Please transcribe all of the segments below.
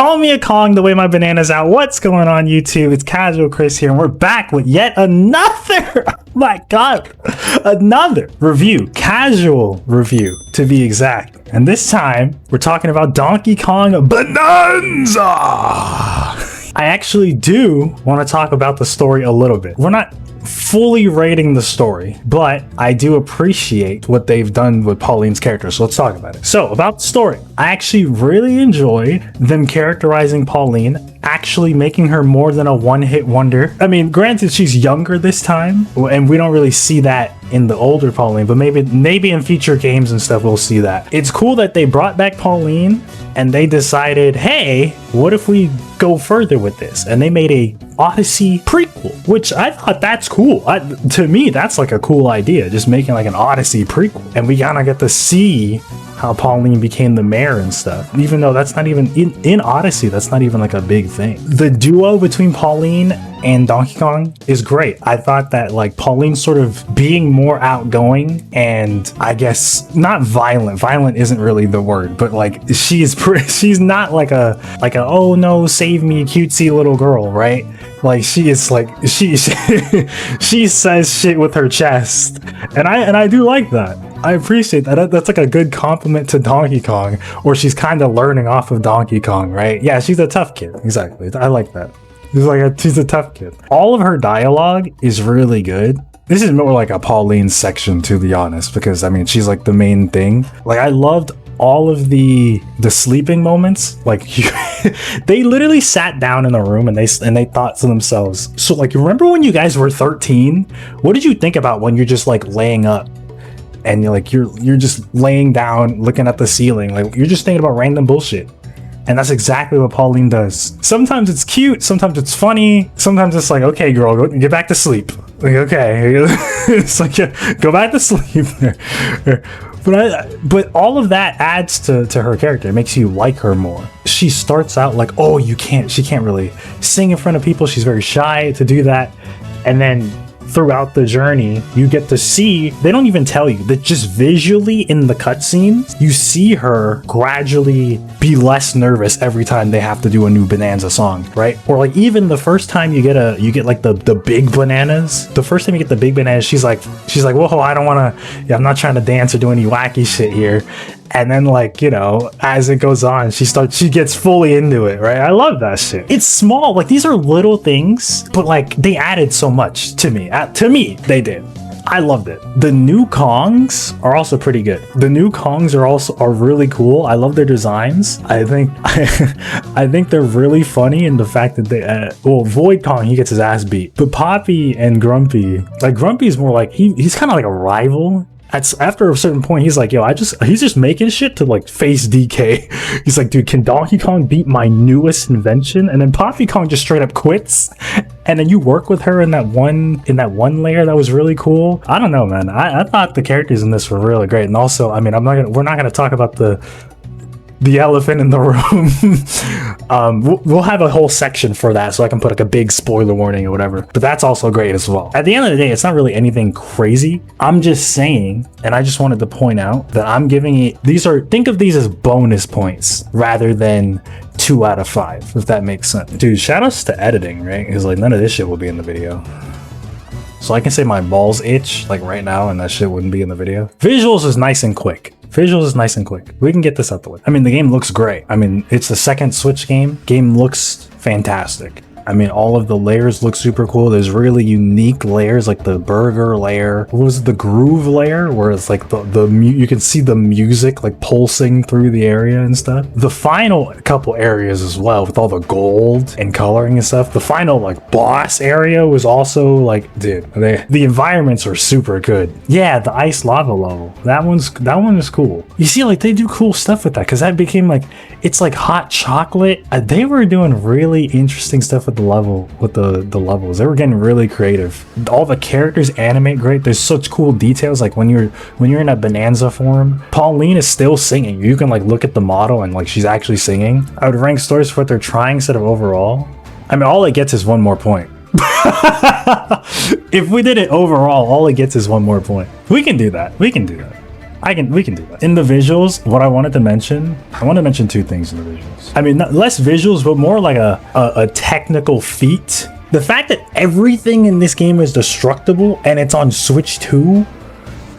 Call me a Kong the way my banana's out. What's going on, YouTube? It's Casual Chris here, and we're back with yet another, oh my god, another review, casual review to be exact. And this time, we're talking about Donkey Kong Bananza. I actually do want to talk about the story a little bit. We're not fully rating the story, but I do appreciate what they've done with Pauline's character, so let's talk about it. So about the story, I actually really enjoyed them characterizing Pauline, actually making her more than a one-hit wonder. I mean, granted, she's younger this time, and we don't really see that in the older Pauline, but maybe in future games and stuff we'll see that. It's cool that they brought back Pauline and they decided, hey, what if we go further with this? And they made a Odyssey prequel, which I thought that's cool. To me, that's like a cool idea, just making like an Odyssey prequel. And we kind of get to see how Pauline became the mayor and stuff, even though that's not even in Odyssey, that's not even like a big thing. The duo between Pauline and Donkey Kong is great. I thought that like Pauline sort of being more outgoing and I guess not violent. Violent isn't really the word, but like she's not like a oh no, save me cutesy little girl, right? Like she is like she says shit with her chest, and I do like that. I appreciate that. That's like a good compliment to Donkey Kong, or she's kind of learning off of Donkey Kong, right? Yeah, she's a tough kid. Exactly. I like that. She's a tough kid. All of her dialogue is really good. This is more like a Pauline section, to be honest, because I mean, she's like the main thing. Like I loved all of the sleeping moments. Like they literally sat down in a room and they thought to themselves, so like, remember when you guys were 13? What did you think about when you're just like laying up? And you're just laying down looking at the ceiling, like you're just thinking about random bullshit. And that's exactly what Pauline does. Sometimes it's cute, sometimes it's funny, sometimes it's like, okay girl, get back to sleep. Like, okay. It's like, yeah, go back to sleep. But all of that adds to her character. It makes you like her more. She starts out like, oh, she can't really sing in front of people, she's very shy to do that. And then throughout the journey, you get to see, they don't even tell you, that just visually in the cutscenes, you see her gradually be less nervous every time they have to do a new Bananza song, right? Or like even the first time you get like the big bananas, the first time you get the big bananas, she's like, whoa, I don't want to, I'm not trying to dance or do any wacky shit here. And then like, you know, as it goes on, she gets fully into it, right? I love that shit. It's small, like these are little things, but like they added so much to me. They did. I loved it. The new Kongs are also pretty good. The new Kongs are really cool. I love their designs. I think they're really funny in the fact that they Void Kong, he gets his ass beat. But Poppy and Grumpy, like Grumpy's more like he's kind of like a rival. After a certain point, he's like, yo, he's just making shit to like face DK. He's like, dude, can Donkey Kong beat my newest invention? And then Poppy Kong just straight up quits. And then you work with her in that one layer that was really cool. I don't know, man. I thought the characters in this were really great. And also, I mean, we're not gonna talk about the elephant in the room. We'll have a whole section for that, so I can put like a big spoiler warning or whatever, but that's also great as well. At the end of the day, it's not really anything crazy. I'm just saying, and I just wanted to point out that I'm giving it, think of these as bonus points rather than 2 out of 5, if that makes sense. Dude, shout outs to editing, right? Because like none of this shit will be in the video. So I can say my balls itch like right now and that shit wouldn't be in the video. Visuals is nice and quick. We can get this out the way. I mean, the game looks great. I mean, it's the second Switch game. Game looks fantastic. I mean, all of the layers look super cool. There's really unique layers, like the burger layer. What was it, the groove layer, where it's like you can see the music like pulsing through the area and stuff. The final couple areas as well, with all the gold and coloring and stuff. The final like boss area was also like, dude, the environments are super good. Yeah, the ice lava level. That one is cool. You see, like they do cool stuff with that, because that became like, it's like hot chocolate. They were doing really interesting stuff with the levels. They were getting really creative. All the characters animate great. There's such cool details. Like when you're in a Bananza form, Pauline is still singing. You can like look at the model and like she's actually singing. I would rank stories for what they're trying instead of overall. I mean, all it gets is 1 more point. If we did it overall, all it gets is 1 more point. We can do that. We can do that. In the visuals, what I wanted to mention, I want to mention two things in the visuals. I mean, not less visuals, but more like a technical feat. The fact that everything in this game is destructible and it's on Switch 2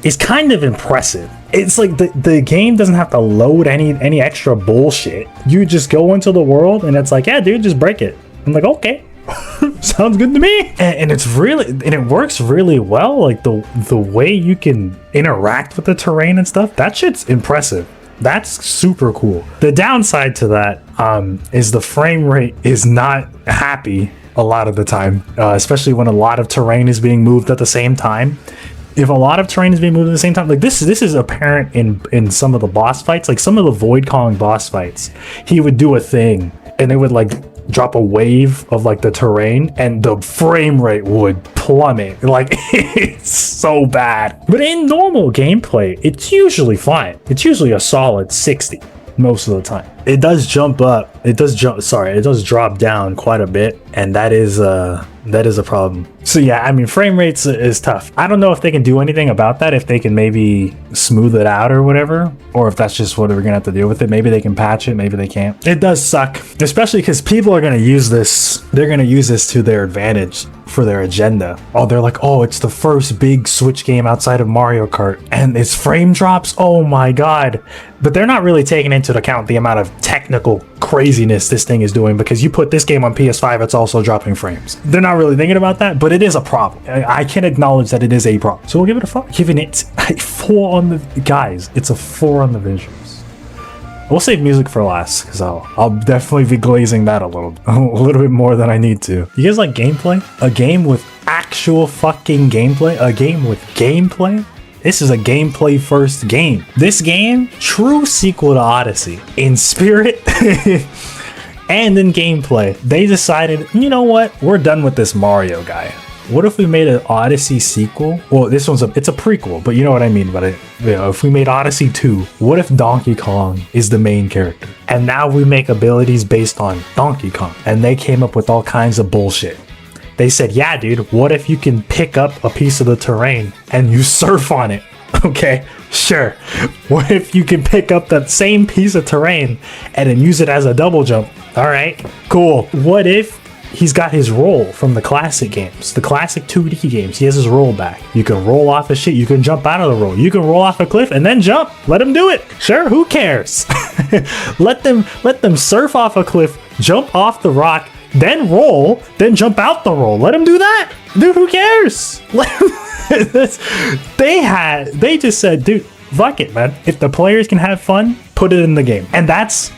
is kind of impressive. It's like the game doesn't have to load any extra bullshit. You just go into the world and it's like, yeah, dude, just break it. I'm like, okay. Sounds good to me. And it's really, and it works really well. Like the way you can interact with the terrain and stuff, that shit's impressive. That's super cool. The downside to that is the frame rate is not happy a lot of the time, especially when a lot of terrain is being moved at the same time. If a lot of terrain is being moved at the same time, like this is apparent in some of the boss fights, like some of the Void Kong boss fights, he would do a thing and it would like drop a wave of like the terrain and the frame rate would plummet. Like it's so bad. But in normal gameplay, it's usually fine. It's usually a solid 60 most of the time. It does jump up. It does drop down quite a bit, and that is a problem. So yeah, I mean, frame rates is tough. I don't know if they can do anything about that, if they can maybe smooth it out or whatever, or if that's just what we're gonna have to deal with it. Maybe they can patch it, maybe they can't. It does suck, especially because people are gonna use this. They're gonna use this to their advantage for their agenda. Oh, they're like, oh, it's the first big Switch game outside of Mario Kart, and its frame drops. Oh my god! But they're not really taking into account the amount of technical craziness this thing is doing, because you put this game on PS5, it's also dropping frames. They're not really thinking about that, but it is a problem. I can acknowledge that it is a problem. So we'll give it a 4. Giving it a 4 on the guys. It's a 4 on the visuals. We'll save music for last, because I'll definitely be glazing that a little bit more than I need to. You guys like gameplay? A game with actual fucking gameplay? A game with gameplay? This is a gameplay first game. This game, true sequel to Odyssey in spirit and in gameplay. They decided, you know what? We're done with this Mario guy. What if we made an Odyssey sequel? Well, this one's it's a prequel, but you know what I mean. But if we made Odyssey 2, what if Donkey Kong is the main character? And now we make abilities based on Donkey Kong. And they came up with all kinds of bullshit. They said, yeah, dude, what if you can pick up a piece of the terrain and you surf on it? Okay, sure. What if you can pick up that same piece of terrain and then use it as a double jump? All right, cool. What if he's got his roll from the classic games, the classic 2D games? He has his roll back. You can roll off a shit. You can jump out of the roll. You can roll off a cliff and then jump. Let him do it. Sure, who cares? Let them surf off a cliff, jump off the rock, then roll, then jump out the roll. Let him do that. Dude, who cares? They just said, dude, fuck it, man. If the players can have fun, put it in the game. And that's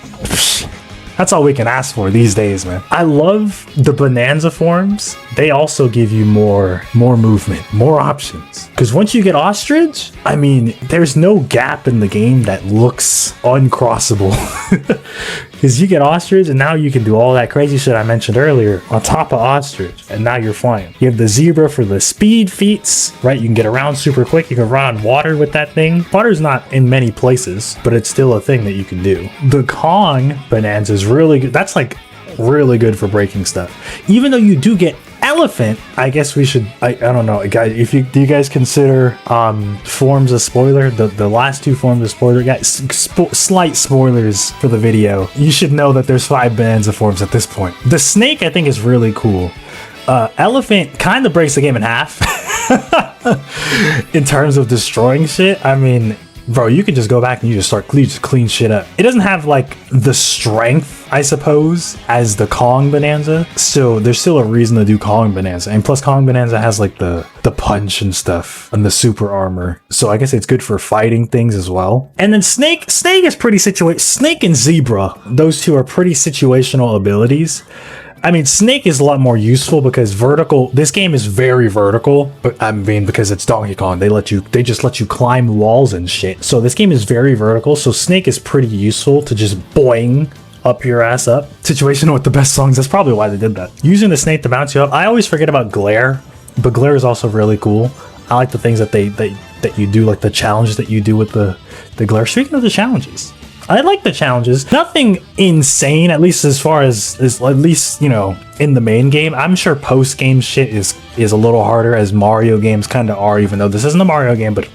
all we can ask for these days, man. I love the Bananza forms. They also give you more movement, more options. Because once you get ostrich, I mean, there's no gap in the game that looks uncrossable. Because you get ostrich and now you can do all that crazy shit I mentioned earlier on top of ostrich, and now you're flying. You have the zebra for the speed feats, right? You can get around super quick. You can run on water with that thing. Water's not in many places, but it's still a thing that you can do. The Kong Bonanza is really good. That's like really good for breaking stuff. Even though you do get elephant, I guess we should, I don't know, guys, do you guys consider forms a spoiler? The last 2 forms of spoiler, guys, slight spoilers for the video. You should know that there's 5 Bonanza forms at this point. The snake, I think, is really cool. Elephant kind of breaks the game in half in terms of destroying shit. I mean, bro, you can just go back and you just clean shit up. It doesn't have like the strength, I suppose, as the Kong Bonanza. So there's still a reason to do Kong Bonanza. And plus Kong Bonanza has like the punch and stuff and the super armor. So I guess it's good for fighting things as well. And then Snake is pretty Snake and Zebra, those two are pretty situational abilities. I mean, Snake is a lot more useful because this game is very vertical, but I mean, because it's Donkey Kong, they just let you climb walls and shit. So this game is very vertical. So Snake is pretty useful to just boing up your ass up. Situational with the best songs. That's probably why they did that. Using the snake to bounce you up. I always forget about Glare, but Glare is also really cool. I like the things that that you do, like the challenges that you do with the Glare. Speaking of the challenges, I like the challenges. Nothing insane, at least as far as at least, you know, in the main game. I'm sure post-game shit is a little harder, as Mario games kind of are, even though this isn't a Mario game, but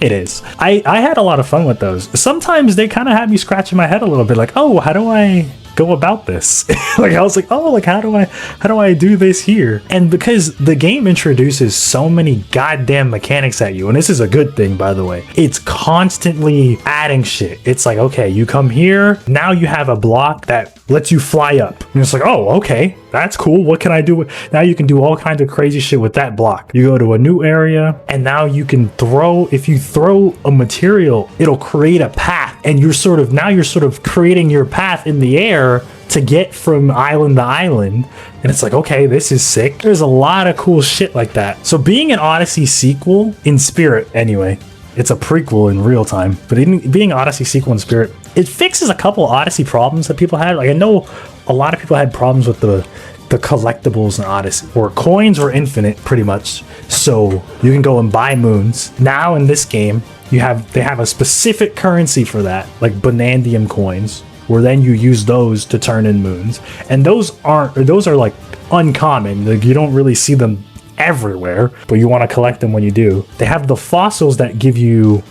It is. I had a lot of fun with those. Sometimes they kind of had me scratching my head a little bit, like, oh, how do I go about this? Like, I was like, oh, like, how do I do this here? And because the game introduces so many goddamn mechanics at you, and this is a good thing, by the way, it's constantly adding shit. It's like, okay, you come here, now you have a block that lets you fly up. And it's like, oh, okay, that's cool. What can I do? Now you can do all kinds of crazy shit with that block. You go to a new area, and now you can throw, if you throw a material, it'll create a path. And you're sort of creating your path in the air to get from island to island. And it's like, okay, this is sick. There's a lot of cool shit like that. So being an Odyssey sequel in spirit, anyway, it's a prequel in real time, but being Odyssey sequel in spirit, it fixes a couple Odyssey problems that people had. Like, I know a lot of people had problems with the collectibles in Odyssey, where coins were infinite pretty much, so you can go and buy moons. Now in this game, they have a specific currency for that, like Banandium coins, where then you use those to turn in moons. And those are like uncommon. Like, you don't really see them everywhere, but you want to collect them when you do. They have the fossils that give you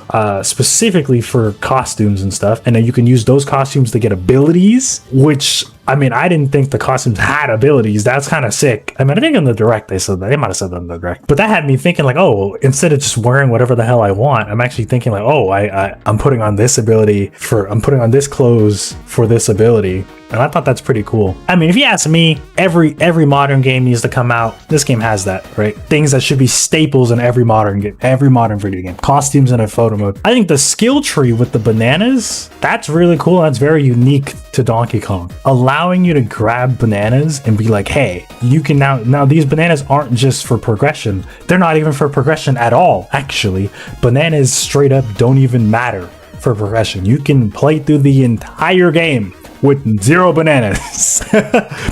specifically for costumes and stuff, and then you can use those costumes to get abilities, which, I mean, I didn't think the costumes had abilities. That's kind of sick. I mean, I think in the direct they said that. They might have said that in the direct. But that had me thinking, like, oh, instead of just wearing whatever the hell I want, I'm actually thinking like, oh, I'm putting on this ability I'm putting on this clothes for this ability. And I thought that's pretty cool. I mean, if you ask me, every modern game needs to come out. This game has that, right? Things that should be staples in every modern game, every modern video game. Costumes in a photo mode. I think the skill tree with the bananas, that's really cool. That's very unique to Donkey Kong. Allowing you to grab bananas and be like, hey, you can now these bananas aren't just for progression. They're not even for progression at all, actually. Bananas straight up don't even matter for progression. You can play through the entire game with 0 bananas.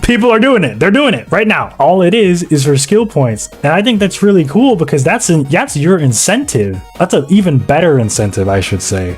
People are doing it. They're doing it right now. All it is for skill points. And I think that's really cool because that's your incentive. That's an even better incentive, I should say,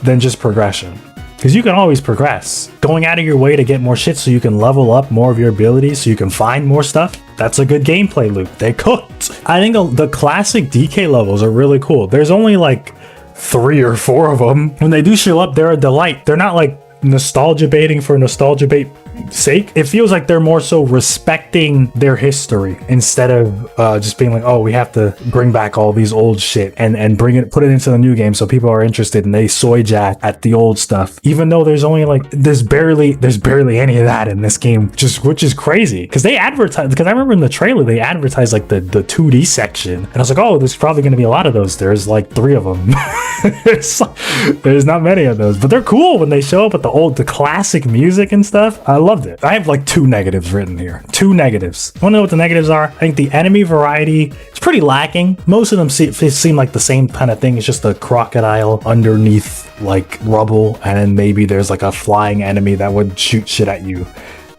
than just progression. Because you can always progress. Going out of your way to get more shit so you can level up more of your abilities, so you can find more stuff. That's a good gameplay loop. They cooked. I think the classic DK levels are really cool. There's only like 3 or 4 of them. When they do show up, they're a delight. They're not like nostalgia baiting for nostalgia bait sake. It feels like they're more so respecting their history instead of just being like, oh, we have to bring back all these old shit and put it into the new game so people are interested and they soy jack at the old stuff, even though there's barely any of that in this game, which is crazy because they advertise. Because I remember in the trailer they advertised like the 2D section, and I was like, oh, there's probably going to be a lot of those. There's like 3 of them. There's not many of those, but they're cool when they show up with the classic music and stuff. I loved it. I have like 2 negatives written here. 2 negatives. Want to know what the negatives are? I think the enemy variety is pretty lacking. Most of them seem like the same kind of thing. It's just a crocodile underneath like rubble, and then maybe there's like a flying enemy that would shoot shit at you.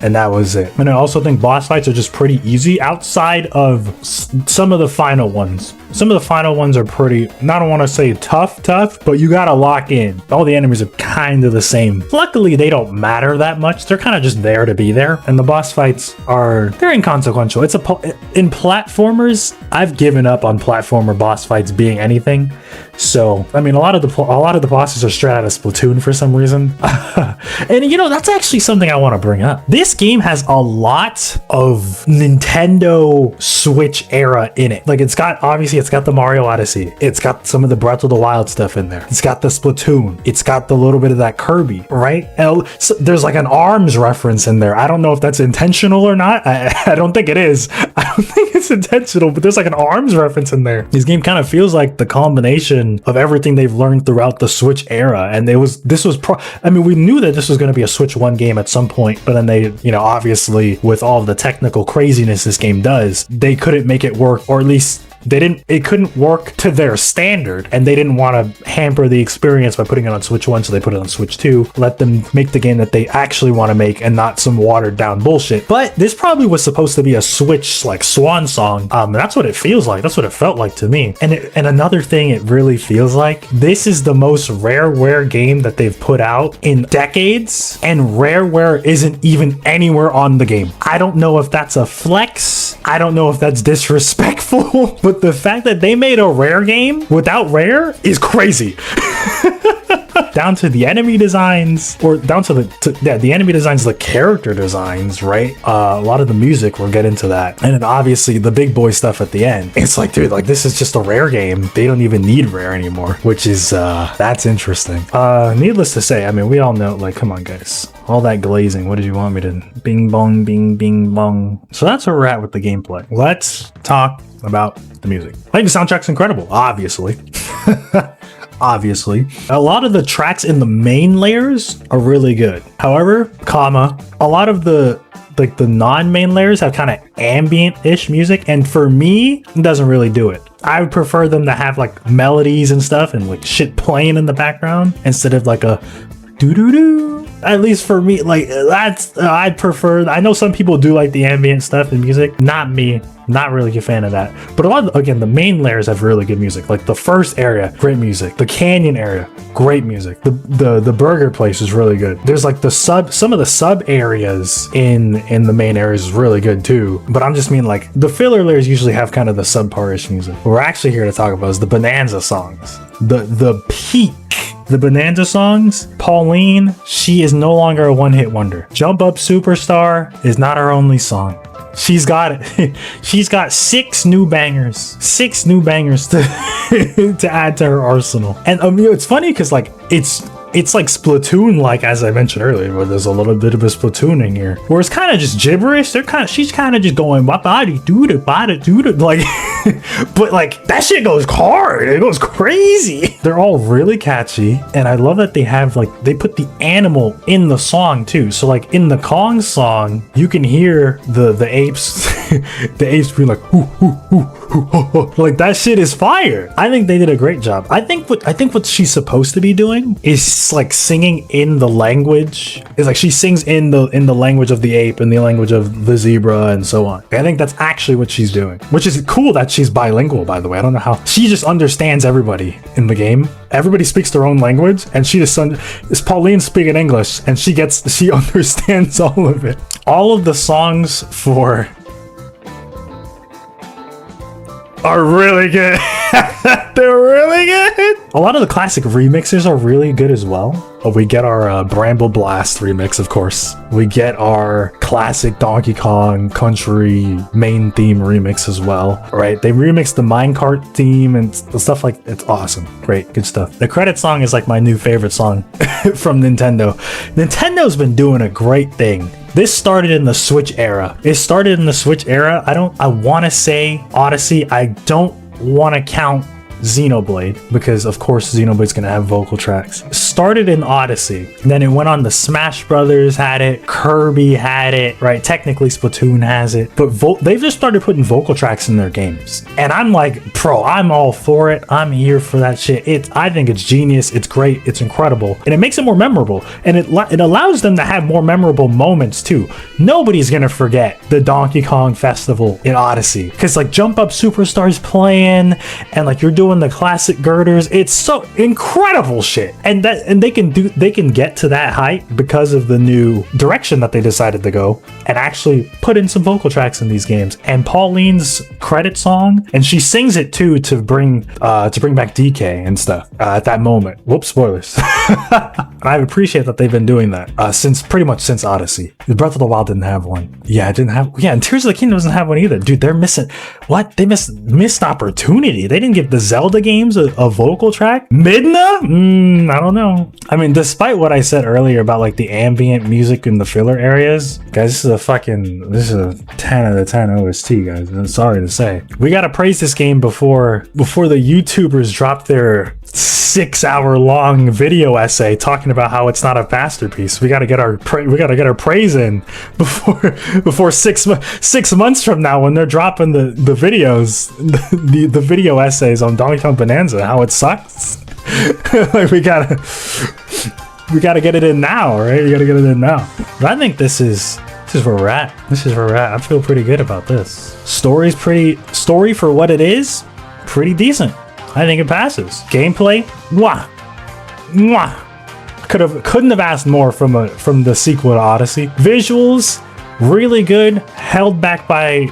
And that was it. And I also think boss fights are just pretty easy outside of some of the final ones. Some of the final ones are pretty, I don't want to say tough, but you gotta lock in. All the enemies are kind of the same. Luckily, they don't matter that much. They're kind of just there to be there. And the boss fights they're inconsequential. In platformers, I've given up on platformer boss fights being anything. So, I mean, a lot of the bosses are straight out of Splatoon for some reason. And you know, that's actually something I want to bring up. This game has a lot of Nintendo Switch era in it. Like, it's got the Mario Odyssey. It's got some of the Breath of the Wild stuff in there. It's got the Splatoon. It's got the little bit of that Kirby, right? And so there's like an ARMS reference in there. I don't know if that's intentional or not. I don't think it is. I don't think it's intentional, but there's like an ARMS reference in there. This game kind of feels like the combination of everything they've learned throughout the Switch era. And I mean, we knew that this was going to be a Switch 1 game at some point, but then they, you know, obviously with all the technical craziness this game does, they couldn't make it work, or at least it couldn't work to their standard, and they didn't want to hamper the experience by putting it on Switch 1, so they put it on Switch 2. Let them make the game that they actually want to make and not some watered down bullshit. But this probably was supposed to be a Switch like swan song. That's what it feels like. That's what it felt like to me. And another thing it really feels like, this is the most Rareware game that they've put out in decades, and Rareware isn't even anywhere on the game. I don't know if that's a flex. I don't know if that's disrespectful, but But the fact that they made a Rare game without Rare is crazy. Down to the enemy designs, or down to the enemy designs, the character designs, right? A lot of the music, we'll get into that. And then obviously the big boy stuff at the end. It's like, dude, like this is just a Rare game. They don't even need Rare anymore, which is, that's interesting. Needless to say, I mean, we all know, like, come on guys. All that glazing, what did you want me to, bing bong, bing, bing bong. So that's where we're at with the gameplay. Let's talk about the music. I think the soundtrack's incredible, obviously. Obviously, a lot of the tracks in the main layers are really good. However, a lot of the non-main layers have kind of ambient-ish music, and for me, it doesn't really do it. I would prefer them to have like melodies and stuff and like shit playing in the background instead of like a doo-doo-doo. At least for me, like that's I'd prefer. I know some people do like the ambient stuff in music. Not me. Not really a fan of that. But a lot of, again, the main layers have really good music. Like the first area, great music. The canyon area, great music. The burger place is really good. There's like some of the sub areas in the main areas is really good too. But I'm just mean like the filler layers usually have kind of the subpar-ish music. What we're actually here to talk about is the Bananza songs. The peak. The Bananza songs, Pauline, she is no longer a one-hit wonder. Jump Up Superstar is not her only song. She's got it. She's got 6 new bangers. 6 new bangers to to add to her arsenal. And it's funny because like it's like Splatoon, like as I mentioned earlier, where there's a little bit of a Splatoon in here, where it's kind of just gibberish. She's kind of just going body do like, but like that shit goes hard. It goes crazy. They're all really catchy, and I love that they have like they put the animal in the song too. So like in the Kong song, you can hear the apes, the apes being like, hoo, hoo, hoo, hoo, hoo, hoo. Like that shit is fire. I think they did a great job. I think what she's supposed to be doing is like singing in the language. It's like she sings in the language of the ape and the language of the zebra and so on. I think that's actually what she's doing, which is cool that she's bilingual, by the way. I don't know how she just understands everybody in the game. Everybody speaks their own language, and she just is Pauline speaking English, and she understands all of it. All of the songs for are really good. They're really good. A lot of the classic remixes are really good as well. We get our Bramble Blast remix, of course. We get our classic Donkey Kong Country main theme remix as well, right? They remixed the minecart theme and stuff like it's awesome. Great, good stuff. The credit song is like my new favorite song from Nintendo. Nintendo's been doing a great thing. This started in the Switch era. I want to say Odyssey. I don't want to count Xenoblade because of course Xenoblade's gonna have vocal tracks. Started in Odyssey, then it went on to Smash Brothers had it, Kirby had it, right? Technically Splatoon has it, but they've just started putting vocal tracks in their games, and I'm like, I'm all for it. I'm here for that shit. I think it's genius. It's great. It's incredible, and it makes it more memorable, and it allows them to have more memorable moments too. Nobody's gonna forget the Donkey Kong Festival in Odyssey because like Jump Up Superstars playing, and like you're doing the classic girders. It's so incredible shit, and they can get to that height because of the new direction that they decided to go and actually put in some vocal tracks in these games. And Pauline's credit song, and she sings it too to bring back DK and stuff at that moment. Whoops, spoilers. I appreciate that they've been doing that since Odyssey. Breath of the Wild didn't have one. Yeah, it didn't have. Yeah, and Tears of the Kingdom doesn't have one either. Dude, they're missing. What? They missed opportunity. They didn't give the Zelda games a vocal track. Midna? I don't know. I mean, despite what I said earlier about like the ambient music in the filler areas, guys, this is a 10 out of 10 OST, guys. I'm sorry to say. We gotta praise this game before the YouTubers drop their 6-hour-long video essay talking about how it's not a masterpiece. We gotta get our praise in before 6 months from now when they're dropping the videos, the video essays on Donkey Kong Bananza, how it sucks. Like we gotta get it in now, right? We gotta get it in now. But I think this is where we're at. I feel pretty good about this. Story for what it is, pretty decent. I think it passes. Gameplay, couldn't have asked more from the sequel to Odyssey. Visuals, really good, held back by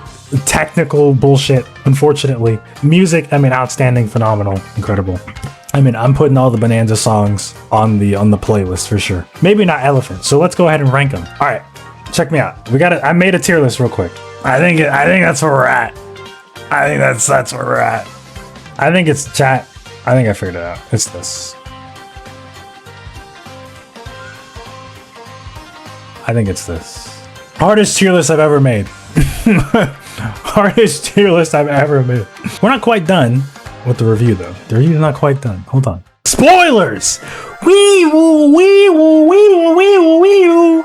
technical bullshit, unfortunately. Music, I mean, outstanding, phenomenal, incredible. I mean, I'm putting all the Bananza songs on the playlist for sure. Maybe not Elephant, so let's go ahead and rank them. All right, check me out. I made a tier list real quick. I think that's where we're at. I think that's where we're at. I think it's chat. I think I figured it out. It's this. I think it's this. Hardest tier list I've ever made. Hardest tier list I've ever made. We're not quite done with the review though. The review's not quite done. Hold on. Spoilers! Wee woo, wee woo, wee woo, wee woo, wee woo.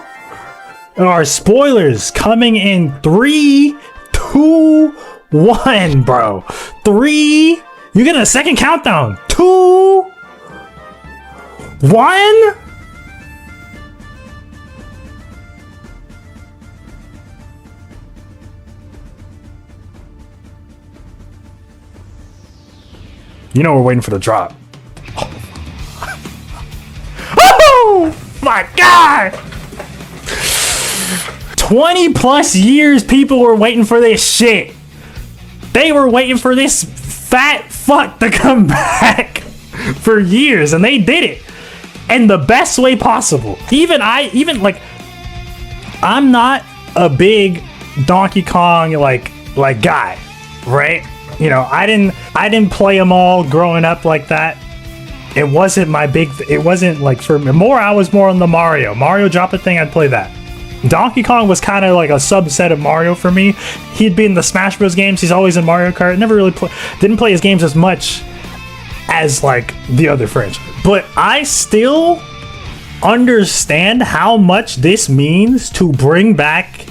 There are spoilers coming in 3, 2, 1, bro. 3. You get a second countdown. 2, 1. You know we're waiting for the drop. Oh my god! 20 plus years people were waiting for this shit. They were waiting for this fat fuck to come back for years, and they did it in the best way possible. I'm not a big Donkey Kong like guy, right? You know, I didn't play them all growing up like that. It wasn't my big. It wasn't like for me. I was more on the Mario drop a thing. I'd play that. Donkey Kong was kind of like a subset of Mario for me. He'd be in the Smash Bros games. He's always in Mario Kart. Never really didn't play his games as much as like the other franchise. But I still understand how much this means to bring back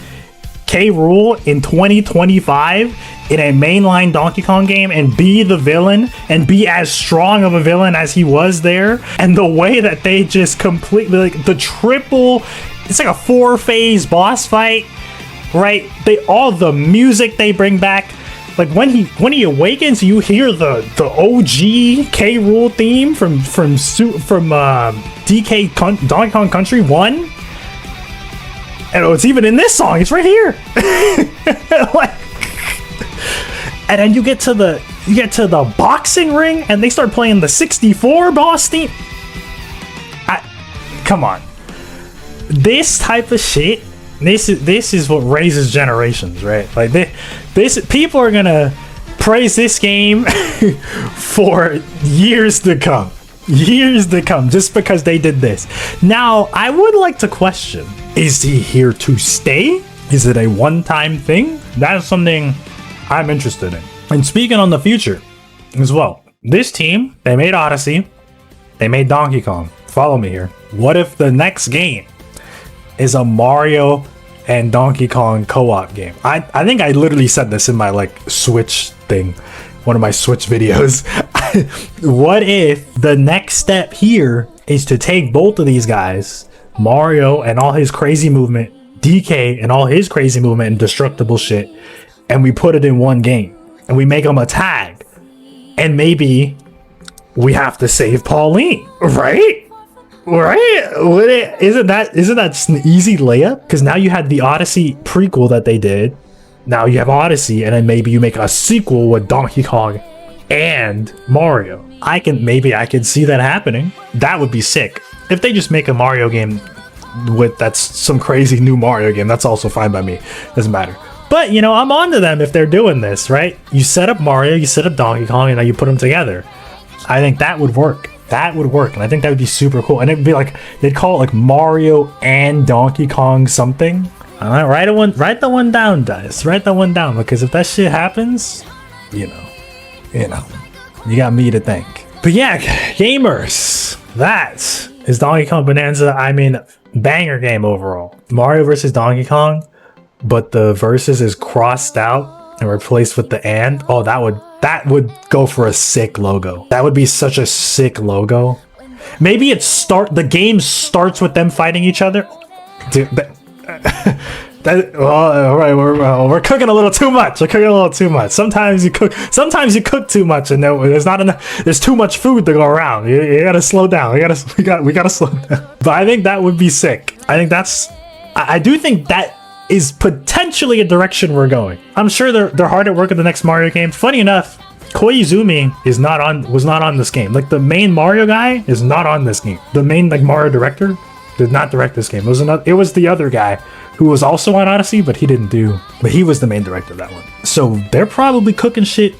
K. Rool in 2025 in a mainline Donkey Kong game and be the villain and be as strong of a villain as he was there. And the way that they just completely, like the triple, it's like a 4-phase boss fight, right? All the music they bring back, like when he awakens, you hear the OG K. Rool theme from Donkey Kong Country 1. And it's even in this song. It's right here. And then you get to the boxing ring, and they start playing the 64 boss theme. Come on, this type of shit. This is what raises generations, right? Like this people are gonna praise this game for years to come, just because they did this. Now, I would like to question: is he here to stay? Is it a one-time thing? That is something I'm interested in. And speaking on the future as well, this team, they made Odyssey, they made Donkey Kong. Follow me here. What if the next game is a Mario and Donkey Kong co-op game? I think I literally said this in my like Switch thing, one of my Switch videos. What if the next step here is to take both of these guys, Mario and all his crazy movement, DK and all his crazy movement and destructible shit, and we put it in one game and we make them a tag, and maybe we have to save Pauline, right? Isn't that just an easy layup? Because now you had the Odyssey prequel that they did. Now you have Odyssey, and then maybe you make a sequel with Donkey Kong and Mario. I can see that happening. That would be sick. If they just make a Mario game that's some crazy new Mario game, that's also fine by me. Doesn't matter. But, you know, I'm on to them if they're doing this, right? You set up Mario, you set up Donkey Kong, and now you put them together. I think that would work. That would work, and I think that would be super cool. And it'd be like, they'd call it like Mario and Donkey Kong something. All right, write the one down, guys. Write that one down, because if that shit happens, you got me to thank. But yeah, gamers, that is Donkey Kong Bonanza. I mean, banger game overall. Mario versus Donkey Kong, but the versus is crossed out and replaced with the and. Oh, that would go for a sick logo. That would be such a sick logo. Maybe the game starts with them fighting each other. Dude, all right, we're cooking a little too much. We're cooking a little too much. Sometimes you cook too much, and there's not enough. There's too much food to go around. You gotta slow down. We gotta slow down. But I think that would be sick. I do think that is potentially a direction we're going. I'm sure they're hard at work at the next Mario game. Funny enough, Koizumi was not on this game. Like the main Mario guy is not on this game. The main like Mario director did not direct this game. It was the other guy who was also on Odyssey, but he didn't do. But he was the main director of that one. So they're probably cooking shit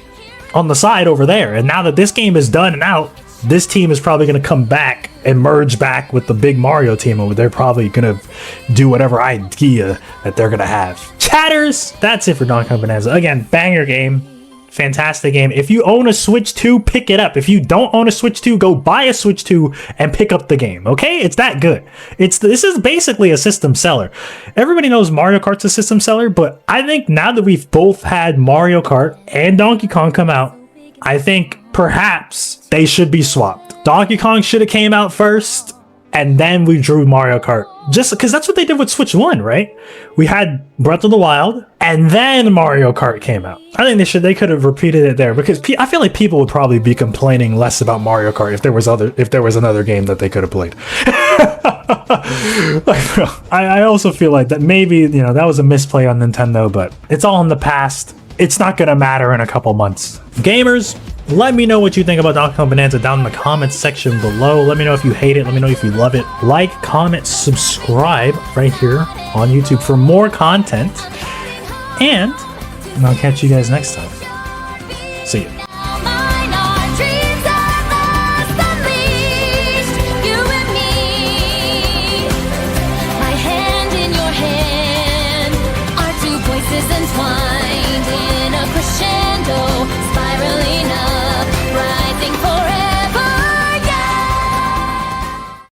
on the side over there. And now that this game is done and out, this team is probably going to come back and merge back with the big Mario team over there. Probably going to do whatever idea that they're going to have. Chatters, that's it for Donkey Kong Bonanza. Again, banger game. Fantastic game. If you own a Switch 2, pick it up. If you don't own a Switch 2, go buy a Switch 2 and pick up the game. Okay? It's that good. This is basically a system seller. Everybody knows Mario Kart's a system seller, but I think now that we've both had Mario Kart and Donkey Kong come out, I think perhaps they should be swapped. Donkey Kong should have came out first, and then we drew Mario Kart. Just because that's what they did with Switch 1, right? We had Breath of the Wild, and then Mario Kart came out. I think they could have repeated it there, because I feel like people would probably be complaining less about Mario Kart if there was another game that they could have played. I also feel like that maybe, that was a misplay on Nintendo, but it's all in the past. It's not gonna matter in a couple months. Gamers, let me know what you think about Donkey Kong Bonanza down in the comments section below. Let me know if you hate it. Let me know if you love it. Like, comment, subscribe right here on YouTube for more content. And I'll catch you guys next time. See ya.